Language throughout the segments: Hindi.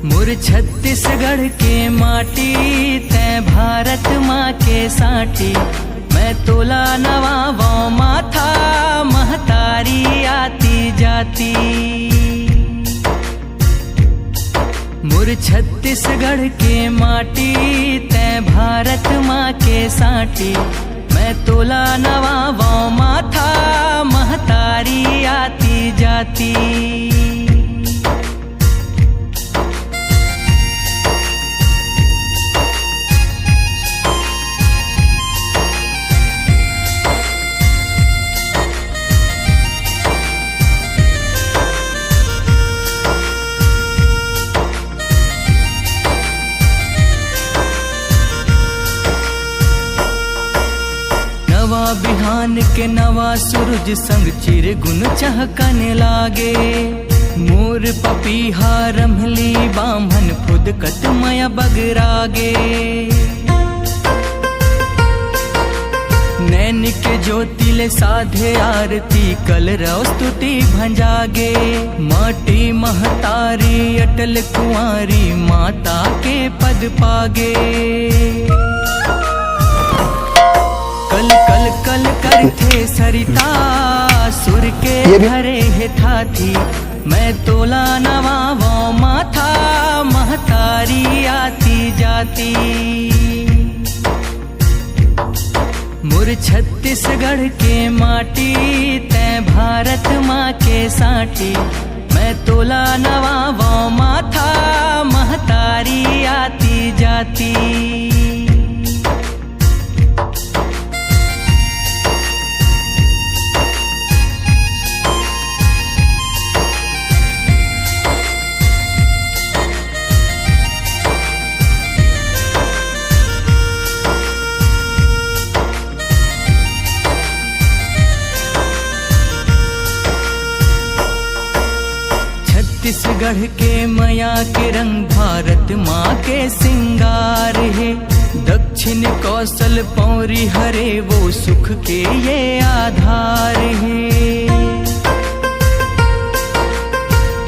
मोर छत्तीसगढ़ के माटी तै भारत माँ के साटी। मैं तोला नवाबो माथा महतारी आती जाती। मोर छत्तीसगढ़ के माटी तै भारत माँ के साटी। मैं तोला नवाबो माथा महतारी आती जाती। नवा बिहान के नवा सूरज संग चिर गुन चहकने लागे। मोर पपीहा रमली बामन फुदकत मया बगरागे। नैनिक ज्योतिले साधे आरती कल स्तुति भंजागे। माटी महतारी अटल कुंवारी माता के पद पागे। कल कल कल करथे सरिता सुर के घरे हे थाथी। मैं तोला नवाबो माथा महतारी आती जाती। मोर छत्तीसगढ़ के माटी तै भारत माँ के साटी। मैं तोला नवाबो माथा महतारी आती जाती। छत्तीसगढ़ के मया के रंग भारत माँ के सिंगार है। दक्षिण कौशल पौरी हरे वो सुख के ये आधार है।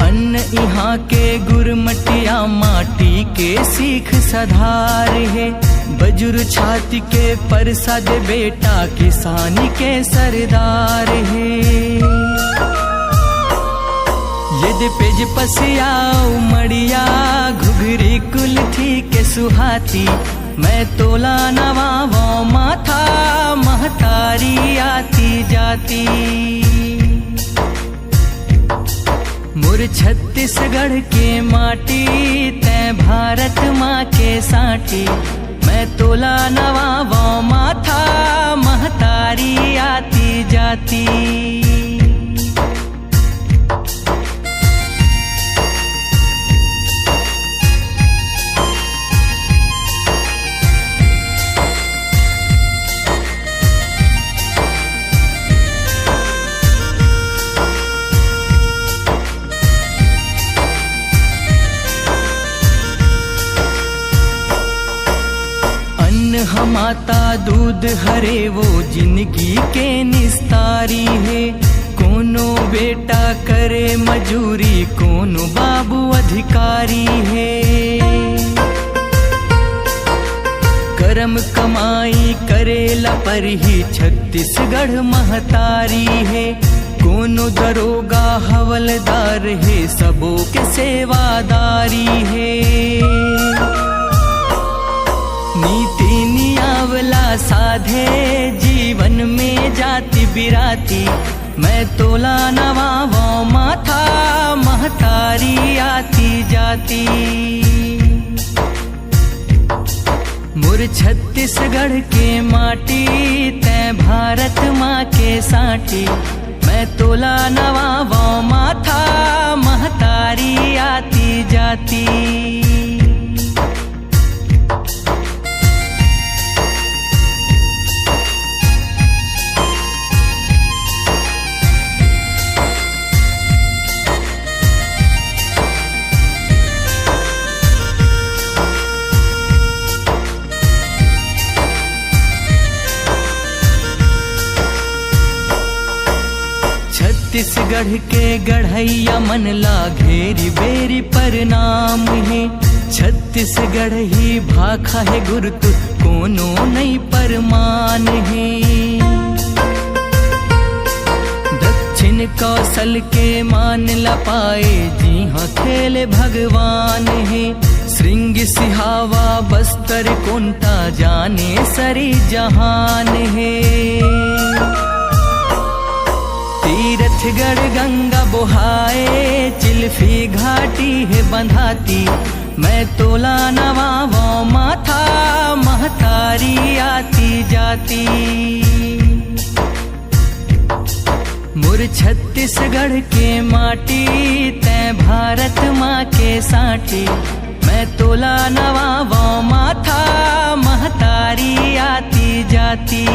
अन्न यहाँ के गुरमटिया माटी के सीख सधार है। बजुर छाती के परसाद बेटा किसानी के सरदार है। यदि पेज पसिया उमड़िया घुघरी कुलथी के सुहाती। मैं तोला नवाबो माथा महतारी आती जाती। मोर छत्तीसगढ़ के माटी तै भारत माँ के साटी। मैं तोला नवाबो माथा महतारी आती जाती। माता दूध हरे वो जिंदगी के निस्तारी है। कोनो बेटा करे मजूरी कोनो बाबू अधिकारी है। कर्म कमाई करेला पर ही छत्तीसगढ़ महतारी है। कोनो दरोगा हवलदार है सबों के सेवादारी है। नीति नियावला साधे जीवन में जाति बिराती। मैं तोला नवाबो माथा महतारी आती जाती। मोर छत्तीसगढ़ के माटी तै भारत माँ के साटी। मैं तोला नवाबो माथा महतारी आती जाती। छत्तीसगढ़ के गढ़ैया मन ला घेरी बेरी प्रणाम है। छत्तीसगढ़ ही भाखा है गुरुतु कोनो नहीं परमान है। दक्षिण कौशल के मान ला पाए जी हाँ खेले भगवान है। श्रृंग सिहावा बस्तर कोंटा जाने सरी जहान है। तीरथगढ़ गंगा बोहाए चिल्फी घाटी है बंधाती। मैं तोला नवावो माथा महतारी आती जाती। मुर छत्तीसगढ़ के माटी तै भारत माँ के साटी। मैं तोला नवावो माथा महतारी आती जाती।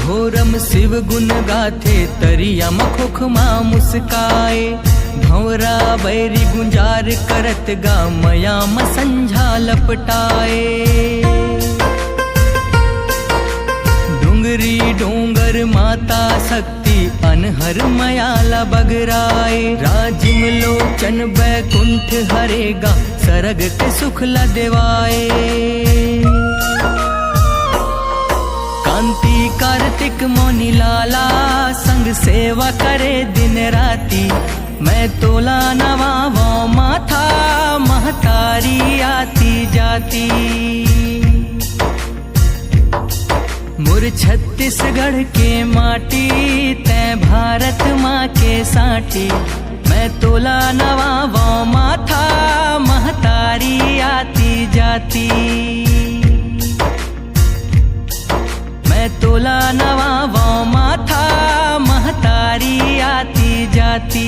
भोरम शिव गुण गाथे तरिया मखोखमा मुस्काए। भंवरा बैरी गुंजार करत गा मया संझा लपटाए। डूंगरी डोंगर माता शक्ति अनहर मयाला बगराए। राजिम लोचन बैकुंठ हरेगा सरग के सुखला देवाए। कांति कार्तिक मोनी लाला संग सेवा करे दिन राती। मैं तोला नवावो माथा महतारी आती जाती। मुर छत्तीसगढ़ के माटी तै भारत माँ के साटी। मैं तोला नवावो माथा महतारी आती जाती। मैं तोला नवावो माथा महतारी आती जाती।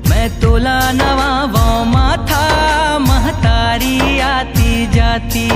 मैं तोला नवावो माथा महतारी आती जाती।